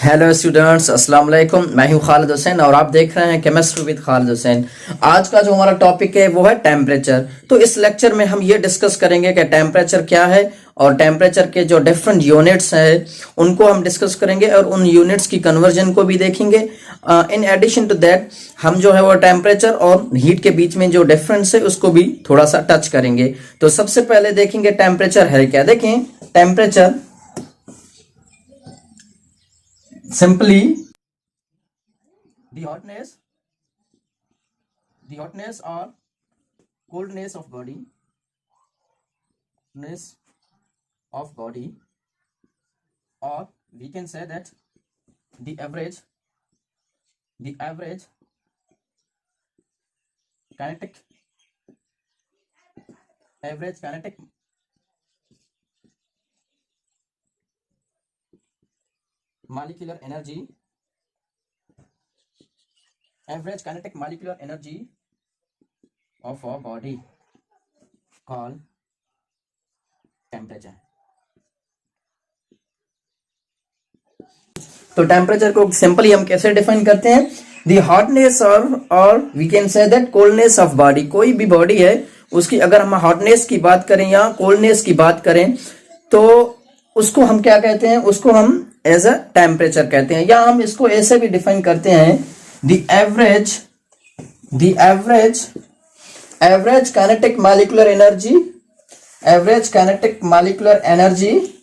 Hello students, अस्सलाम वालेकुम। मैं हूं खालिद हुसैन और आप देख रहे हैं केमिस्ट्री विद खालिद हुसैन। आज का जो हमारा टॉपिक है वो है टेम्परेचर। तो इस लेक्चर में हम ये डिस्कस करेंगे कि टेम्परेचर क्या है और टेम्परेचर के जो डिफरेंट यूनिट्स हैं उनको हम डिस्कस करेंगे और उन यूनिट्स की कन्वर्जन को भी देखेंगे। इन एडिशन टू दैट हम जो है वो टेम्परेचर और हीट के बीच में जो डिफरेंस है उसको भी थोड़ा सा टच करेंगे। तो सबसे पहले देखेंगे टेम्परेचर है क्या। देखें, temperature simply the hotness or coldness of body, or we can say that the average kinetic molecular energy of a body called temperature। तो टेम्परेचर को सिंपली हम कैसे डिफाइन करते हैं? दी हॉटनेस और we can say that coldness of body. कोई भी body है उसकी अगर हम हॉटनेस की बात करें या कोल्डनेस की बात करें तो उसको हम क्या कहते हैं? उसको हम एज अ टेम्परेचर कहते हैं, या हम इसको ऐसे भी डिफाइन करते हैं the average kinetic molecular energy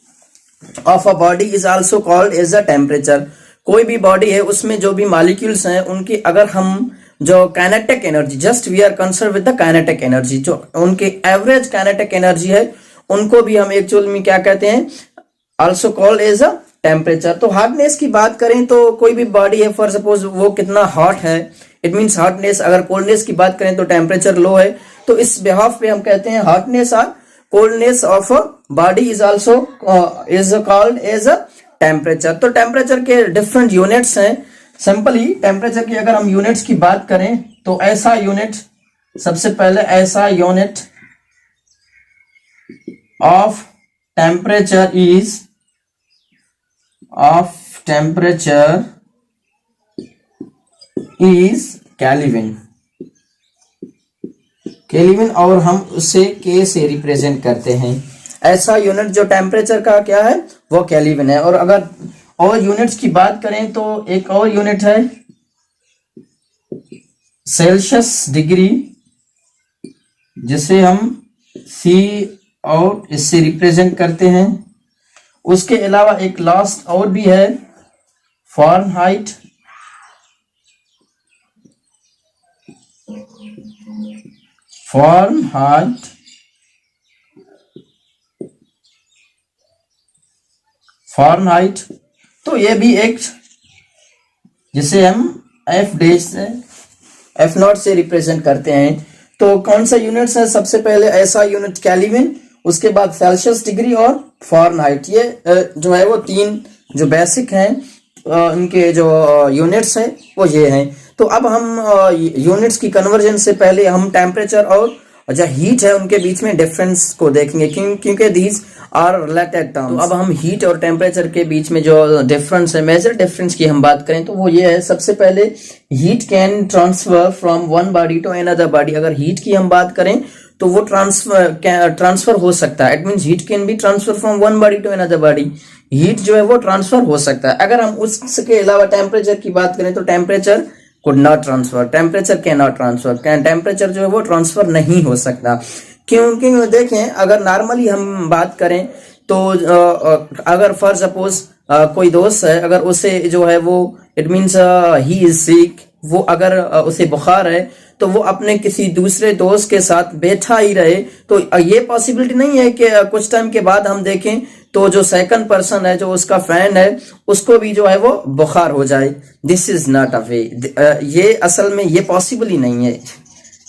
of a body is also called as a temperature. कोई भी बॉडी है उसमें जो भी मॉलिक्यूल्स हैं उनकी अगर हम जो kinetic energy, just we are concern with the kinetic energy, जो उनकी एवरेज काइनेटिक एनर्जी है उनको भी हम एक्चुअल में क्या कहते हैं? Also called as a temperature. तो हॉटनेस की बात करें तो कोई भी बॉडी है, फॉर सपोज वो कितना हॉट है, इट मींस हॉटनेस। अगर कोल्डनेस की बात करें तो टेम्परेचर लो है, तो इस बिहाफ पे हम कहते हैं हॉटनेस और coldness of body is also is called as a temperature. तो टेम्परेचर के डिफरेंट यूनिट्स हैं। सिंपली टेम्परेचर की अगर हम यूनिट्स की बात करें तो ऐसा यूनिट, सबसे पहले ऐसा unit of temperature is kelvin, और हम उसे के से रिप्रेजेंट करते हैं। ऐसा यूनिट जो टेम्परेचर का क्या है वो केल्विन है। और अगर और यूनिट्स की बात करें तो एक और यूनिट है सेल्सियस डिग्री, जिसे हम सी और इससे रिप्रेजेंट करते हैं। उसके अलावा एक लास्ट और भी है फ़ारेनहाइट, तो ये भी एक, जिसे हम एफ नॉट से रिप्रेजेंट करते हैं। तो कौन सा यूनिट्स है? सबसे पहले ऐसा यूनिट केल्विन, उसके बाद सेल्सियस डिग्री और फ़ारेनहाइट। ये जो है वो तीन जो बेसिक हैं इनके जो यूनिट्स हैं वो ये हैं। तो अब हम यूनिट्स की कन्वर्जन से पहले हम टेम्परेचर और जो हीट है उनके बीच में डिफरेंस को देखेंगे, क्योंकि दीज आर रिलेटेड टर्म्स। तो अब हम हीट और टेम्परेचर के बीच में जो डिफरेंस है, मेजर डिफरेंस की हम बात करें तो वो ये है। सबसे पहले heat can transfer from one body to another body. अगर हीट की हम बात करें तो वो ट्रांसफर हो सकता है। It means heat can be transfer from one body to another body. Heat जो है वो ट्रांसफर हो सकता है। अगर हम उसके अलावा टेम्परेचर की बात करें तो temperature could not transfer, temperature can not transfer. Temperature जो है वो ट्रांसफर नहीं हो सकता। क्योंकि देखें, अगर नॉर्मली हम बात करें तो अगर फॉर सपोज कोई दोस्त है, अगर उसे जो है वो it means he is sick, वो अगर उसे बुखार है तो वो अपने किसी दूसरे दोस्त के साथ बैठा ही रहे, तो ये पॉसिबिलिटी नहीं है कि कुछ टाइम के बाद हम देखें तो जो सेकंड पर्सन है, जो उसका फ्रेंड है, उसको भी जो है वो बुखार हो जाए। दिस इज नॉट अ वे। ये असल में ये पॉसिबल ही नहीं है,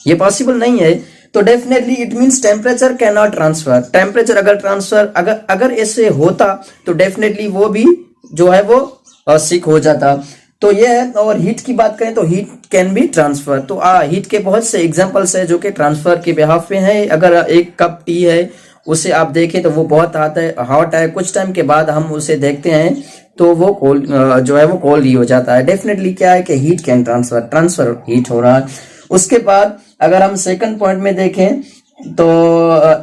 ये पॉसिबल नहीं है। तो definitely it means temperature can not transfer. Temperature अगर ट्रांसफर अगर ऐसे होता तो डेफिनेटली वो भी जो है वो सिक हो जाता। तो ये है। और हीट की बात करें तो हीट कैन बी ट्रांसफर। तो हीट के बहुत से एग्जांपल्स है जो कि ट्रांसफर के बिहाफ पे है। अगर एक कप टी है उसे आप देखें तो वो बहुत हॉट है, कुछ टाइम के बाद हम उसे देखते हैं तो वो कोल्ड जो है वो कोल्ड ही हो जाता है। डेफिनेटली क्या है कि हीट कैन ट्रांसफर हीट हो रहा है। उसके बाद अगर हम सेकंड पॉइंट में देखें तो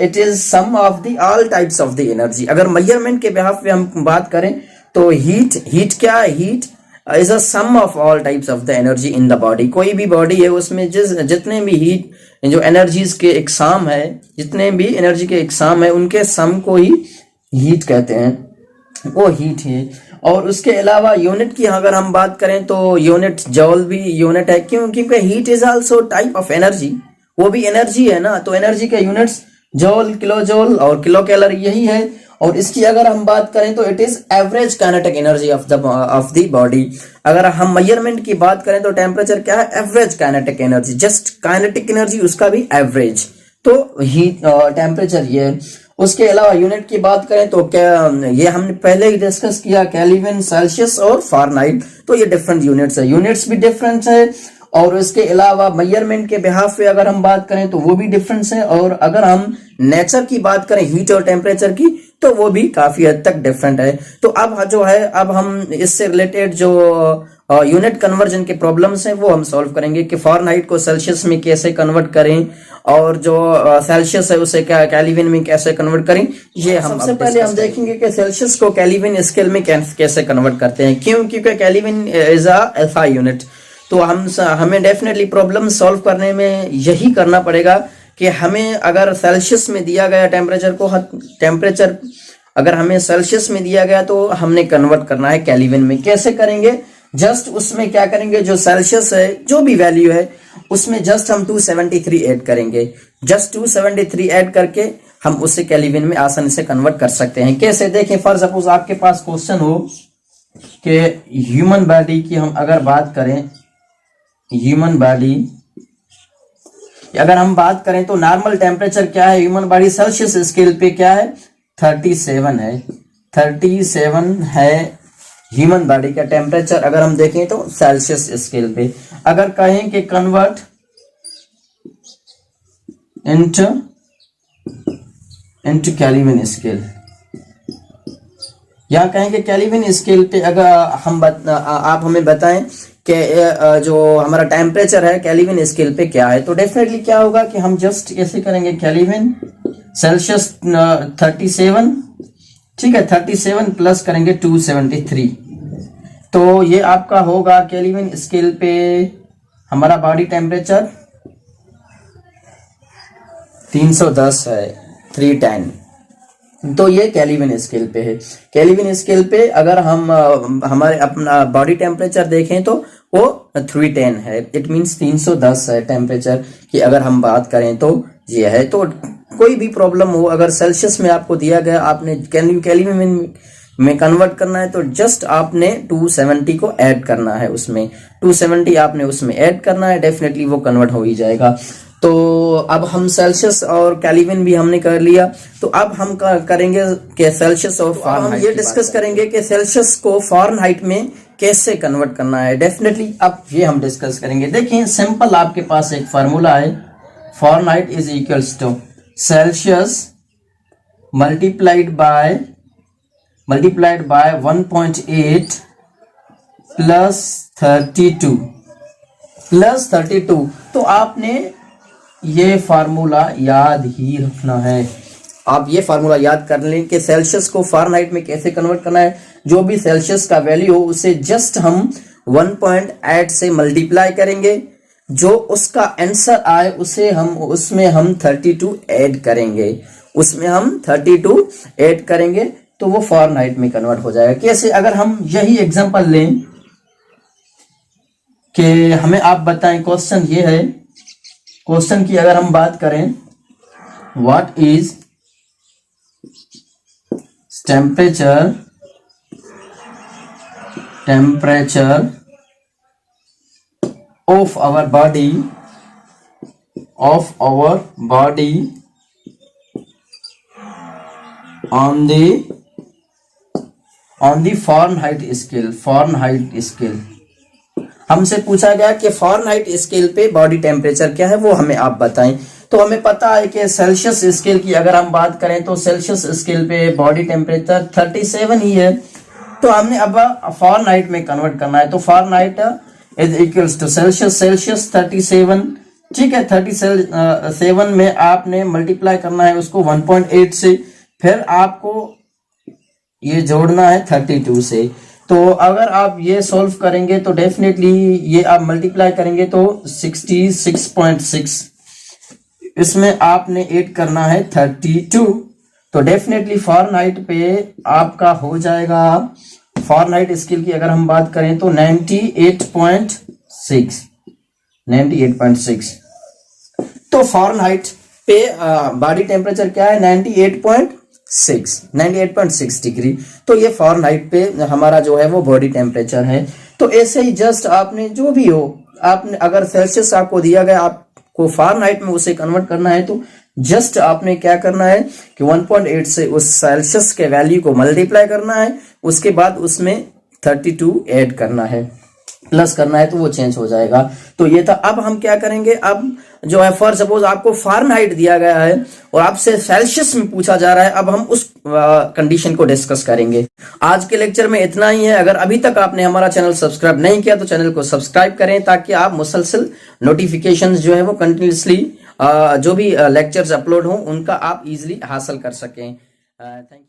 it is sum of the all types of the energy. अगर मेजरमेंट के बिहाफ पे हम बात करें तो हीट क्या है, heat is a sum of all types of the energy in the body. कोई भी बॉडी है उसमें जितने भी हीट जो एनर्जीज के इकसाम है, जितने भी एनर्जी के इकसाम है उनके सम को ही हीट कहते हैं, वो हीट है। और उसके अलावा यूनिट की अगर हम बात करें तो यूनिट जॉल भी यूनिट है, क्यों? क्योंकि heat is also type of energy, वो भी एनर्जी है ना। तो एनर्जी के यूनिट्स जॉल, किलो जॉल और किलो कैलोरी यही है। और इसकी अगर हम बात करें तो it is average kinetic energy of the body. अगर हम मेजरमेंट की बात करें तो टेम्परेचर क्या है, average kinetic energy, just kinetic energy उसका भी एवरेज, तो हीट टेम्परेचर ये है। उसके अलावा यूनिट की बात करें तो क्या, ये हमने पहले ही डिस्कस किया, केल्विन, सेल्सियस और फारेनहाइट, तो ये डिफरेंट यूनिट्स है, यूनिट्स भी डिफरेंट है। और इसके अलावा मेजरमेंट के बिहाफ पे अगर हम बात करें तो वो भी डिफरेंस है। और अगर हम नेचर की बात करें हीट और टेम्परेचर की तो वो भी काफी हद तक डिफरेंट है। तो अब जो है, अब हम इससे रिलेटेड जो यूनिट कन्वर्जन के प्रॉब्लम्स हैं वो हम सॉल्व करेंगे कि फारेनहाइट को सेल्सियस में कैसे कन्वर्ट करें और जो सेल्सियस है उसे क्या केल्विन में कैसे कन्वर्ट करें। ये हम सबसे पहले हम देखेंगे कि सेल्सियस को केल्विन स्केल में कैसे कन्वर्ट करते हैं। क्यों? क्योंकि kelvin is a SI unit. तो हमें डेफिनेटली प्रॉब्लम सॉल्व करने में यही करना पड़ेगा कि हमें अगर सेल्सियस में दिया गया टेम्परेचर अगर हमें सेल्सियस में दिया गया तो हमने कन्वर्ट करना है केल्विन में। कैसे करेंगे? जस्ट उसमें क्या करेंगे, जो सेल्सियस है जो भी वैल्यू है उसमें जस्ट हम 273 ऐड करेंगे। जस्ट 273 ऐड करके हम उसे केल्विन में आसानी से कन्वर्ट कर सकते हैं। कैसे? देखें, फॉर सपोज आपके पास क्वेश्चन हो कि ह्यूमन बॉडी की हम अगर बात करें, ह्यूमन बॉडी अगर हम बात करें तो नॉर्मल टेम्परेचर क्या है ह्यूमन बॉडी सेल्सियस स्केल पे क्या है, 37 है। 37 है ह्यूमन बॉडी का टेम्परेचर अगर हम देखें तो सेल्सियस स्केल पे। अगर कहें कि कन्वर्ट इनटू केल्विन स्केल, या कहें कि केल्विन स्केल पे अगर आप हमें बताएं कि जो हमारा टेम्परेचर है केल्विन स्केल पे क्या है, तो डेफिनेटली क्या होगा कि हम जस्ट कैसे करेंगे, केल्विन सेल्सियस 37, ठीक है, 37 प्लस करेंगे 273, तो ये आपका होगा केल्विन स्केल पे हमारा बॉडी टेम्परेचर 310 है, 310। तो ये केल्विन स्केल पे है। केल्विन स्केल पे अगर हम हमारे अपना बॉडी टेम्परेचर देखें तो वो 310 है। इट मींस 310 है टेम्परेचर की अगर हम बात करें तो ये है। तो कोई भी प्रॉब्लम हो, अगर सेल्सियस में आपको दिया गया, आपने केल्विन में कन्वर्ट करना है तो जस्ट आपने 270 को ऐड करना है, उसमें 270 आपने उसमें ऐड करना है, डेफिनेटली वो कन्वर्ट हो ही जाएगा। तो अब हम सेल्सियस और केल्विन भी हमने कर लिया, तो अब हम करेंगे कि सेल्सियस और फारेनहाइट, हम ये डिस्कस करेंगे कि सेल्सियस को फारेनहाइट में कैसे कन्वर्ट करना है। डेफिनेटली अब ये हम डिस्कस करेंगे। देखिए, सिंपल आपके पास एक फार्मूला है, Fahrenheit is equals to Celsius multiplied by 1.8 plus 32। तो आपने ये फार्मूला याद ही रखना है। आप ये फार्मूला याद कर लें कि सेल्सियस को फारेनहाइट में कैसे कन्वर्ट करना है। जो भी सेल्सियस का वैल्यू हो उसे जस्ट हम 1.8 से मल्टीप्लाई करेंगे, जो उसका आंसर आए उसमें हम 32 ऐड करेंगे, तो वो फारेनहाइट में कन्वर्ट हो जाएगा। कैसे? अगर हम यही एग्जांपल लें कि हमें आप बताएं, क्वेश्चन ये है, क्वेश्चन की अगर हम बात करें, what is temperature of our body on the Fahrenheit scale. हमसे पूछा गया कि फारेनहाइट स्केल पे बॉडी टेम्परेचर क्या है, वो हमें आप बताएं। तो हमें पता है कि सेल्सियस स्केल की अगर हम बात करें तो सेल्सियस स्केल पे बॉडी टेम्परेचर 37 ही है। तो हमने अब फॉरनाइट में कन्वर्ट करना है, तो Fahrenheit is equals to Celsius, Celsius 37, ठीक है। 37 में आपने मल्टीप्लाई करना है उसको 1.8 से, फिर आपको ये जोड़ना है 32 से। तो अगर आप ये सॉल्व करेंगे तो डेफिनेटली ये आप मल्टीप्लाई करेंगे तो 66.6, इसमें आपने ऐड करना है 32, तो डेफिनेटली फॉरनाइट पे आपका हो जाएगा, फॉरनाइट स्केल की अगर हम बात करें तो 98.6। तो फॉरनाइट पे बॉडी टेम्परेचर क्या है, 98.6 डिग्री। तो ये फॉरनाइट पे हमारा जो है वो बॉडी टेम्परेचर है। तो ऐसे ही जस्ट आपने जो भी हो, आपने अगर सेल्सियस आपको दिया गया, आपको फॉरनाइट में उसे कन्वर्ट करना है, तो जस्ट आपने क्या करना है कि 1.8 से उस सेल्सियस के वैल्यू को मल्टीप्लाई करना है, उसके बाद उसमें 32 ऐड करना है, प्लस करना है, तो वो चेंज हो जाएगा। तो ये था। अब हम क्या करेंगे, अब जो है फॉर सपोज आपको फॉरनहाइट दिया गया है और आपसे सेल्सियस में पूछा जा रहा है, अब हम उस कंडीशन को डिस्कस करेंगे। आज के लेक्चर में इतना ही है। अगर अभी तक आपने हमारा चैनल सब्सक्राइब नहीं किया तो चैनल को सब्सक्राइब करें, ताकि आप मुसलसल नोटिफिकेशंस जो है वो कंटिन्यूसली जो भी लेक्चर्स अपलोड हों उनका आप इजीली हासिल कर सकें। Thank you.